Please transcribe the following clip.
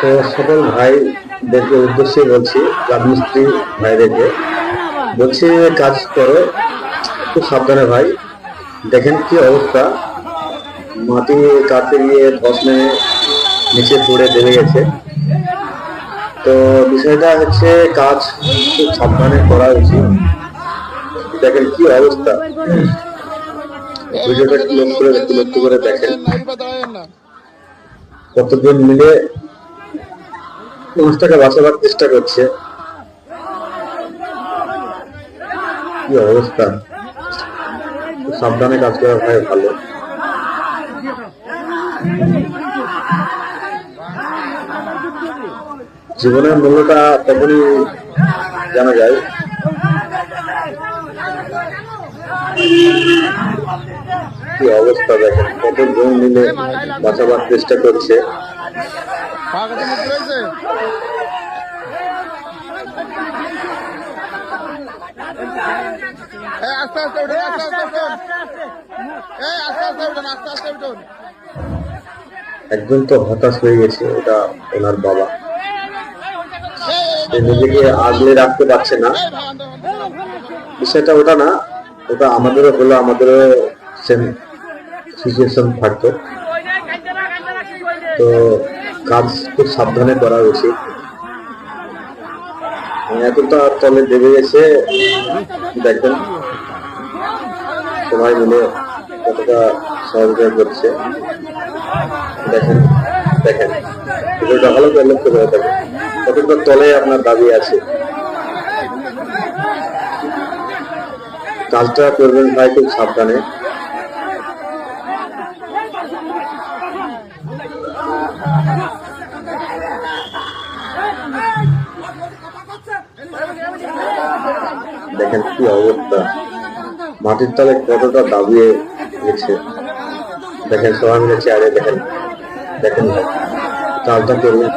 তো সকল ভাইদেরকে উদ্দেশ্যে বলছি, রাজমিস্ত্রি ভাইদেরকে বলছি, কাজ করো খুব সাবধানে ভাই। দেখেন কি অবস্থা, মাটি কাটতে গিয়ে ধস নেমে নিচে পড়ে দেবে গেছে। তো বিষয়টা হচ্ছে, কাজ খুব সাবধানে করা উচিত। দেখেন কি অবস্থা, ভিডিওটা লক্ষ্য করে দেখেন কতজন মিলে মানুষটাকে বাঁচাবার চেষ্টা করছে। কি অবস্থা, সাবধানে কাজ করা ভাই ভালো। জীবনের মূল্যটা তখনই জানা যায়। কি অবস্থা দেখেন, কতজন মিলে বাঁচাবার চেষ্টা করছে। একজন তো হতাশ হয়ে গেছে, ওটা ওনার বাবা, নিজেকে আগলে রাখতে পারছে না। বিষয়টা ওটা না, ওটা আমাদেরও হলো, আমাদেরও সেম সিচুয়েশন থাকতো। তো কাজ খুব সাবধানে করা উচিত। এতটা তলে দেবে গেছে, দেখেন সবাই মিলে কতটা সহযোগিতা করছে। দেখেন দেখেন ভিডিওটা ভালো করে লক্ষ্য করে দেখেন কতটা তলে আপনার দাবি আছে। কাজটা করবেন ভাই খুব সাবধানে। দেখেন কি অবস্থা, মাটির তলে কতটা দাবিয়ে গেছে। দেখেন সবাই মিলে চেয়ারে, দেখেন দেখেন কাজটা করবেন।